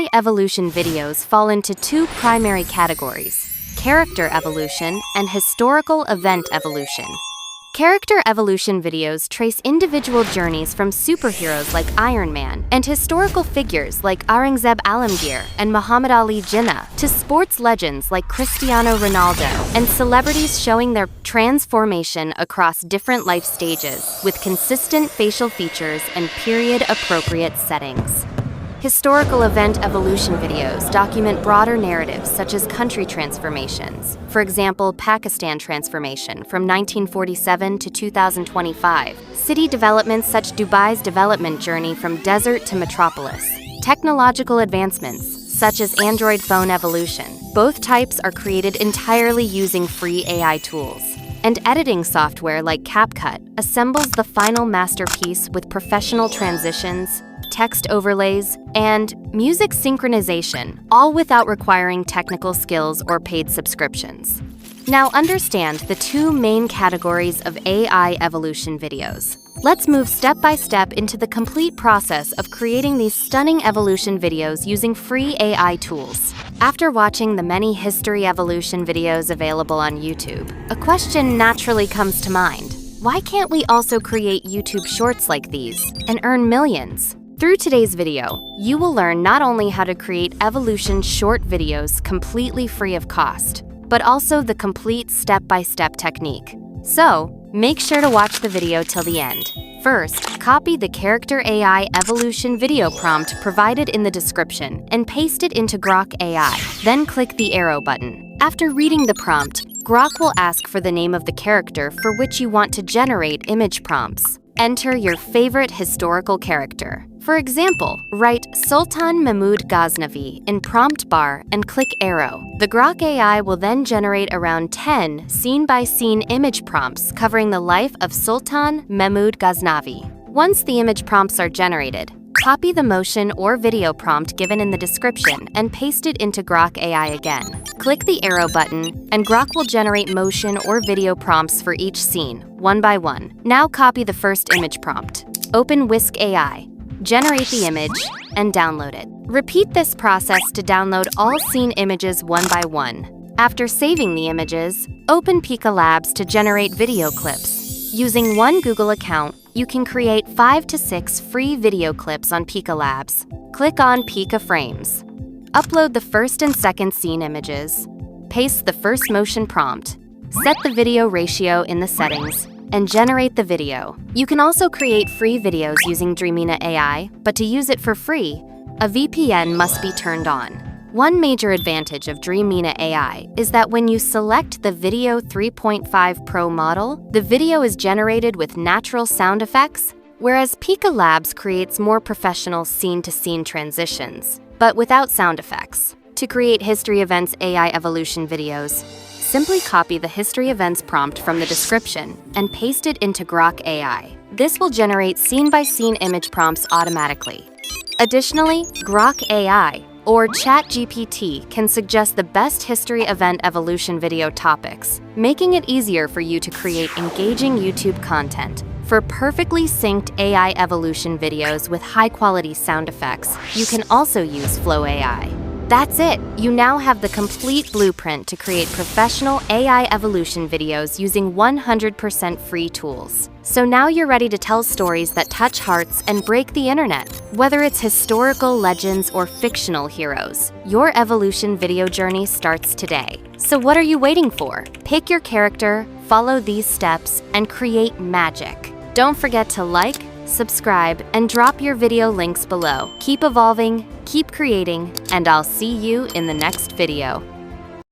AI evolution videos fall into two primary categories: character evolution and historical event evolution. Character evolution videos trace individual journeys from superheroes like Iron Man and historical figures like Aurangzeb Alamgir and Muhammad Ali Jinnah to sports legends like Cristiano Ronaldo and celebrities showing their transformation across different life stages with consistent facial features and period-appropriate settings. Historical event evolution videos document broader narratives such as country transformations. For example, Pakistan transformation from 1947 to 2025. City developments such Dubai's development journey from desert to metropolis. Technological advancements such as Android phone evolution. Both types are created entirely using free AI tools. And editing software like CapCut assembles the final masterpiece with professional transitions, text overlays, and music synchronization, all without requiring technical skills or paid subscriptions. Now understand the two main categories of AI evolution videos. Let's move step by step into the complete process of creating these stunning evolution videos using free AI tools. After watching the many history evolution videos available on YouTube, a question naturally comes to mind. Why can't we also create YouTube shorts like these and earn millions? Through today's video, you will learn not only how to create evolution short videos completely free of cost, but also the complete step-by-step technique. So, make sure to watch the video till the end. First, copy the Character AI evolution video prompt provided in the description and paste it into Grok AI. Then click the arrow button. After reading the prompt, Grok will ask for the name of the character for which you want to generate image prompts. Enter your favorite historical character. For example, write Sultan Mahmud Ghaznavi in prompt bar and click arrow. The Grok AI will then generate around 10 scene-by-scene image prompts covering the life of Sultan Mahmud Ghaznavi. Once the image prompts are generated, copy the motion or video prompt given in the description and paste it into Grok AI again. Click the arrow button, and Grok will generate motion or video prompts for each scene, one by one. Now copy the first image prompt. Open Whisk AI. Generate the image, and download it. Repeat this process to download all scene images one by one. After saving the images, open Pika Labs to generate video clips. Using one Google account, you can create 5 to 6 free video clips on Pika Labs. Click on Pika Frames. Upload the first and second scene images. Paste the first motion prompt. Set the video ratio in the settings, and generate the video. You can also create free videos using Dreamina AI, but to use it for free, a VPN must be turned on. One major advantage of Dreamina AI is that when you select the Video 3.5 Pro model, the video is generated with natural sound effects, whereas Pika Labs creates more professional scene-to-scene transitions, but without sound effects. To create History Events AI evolution videos, simply copy the History Events prompt from the description and paste it into Grok AI. This will generate scene-by-scene image prompts automatically. Additionally, Grok AI, or ChatGPT, can suggest the best history event evolution video topics, making it easier for you to create engaging YouTube content. For perfectly synced AI evolution videos with high-quality sound effects, you can also use Flow AI. That's it! You now have the complete blueprint to create professional AI evolution videos using 100% free tools. So now you're ready to tell stories that touch hearts and break the internet. Whether it's historical legends or fictional heroes, your evolution video journey starts today. So what are you waiting for? Pick your character, follow these steps, and create magic. Don't forget to like, subscribe, and drop your video links below. Keep evolving, keep creating, and I'll see you in the next video.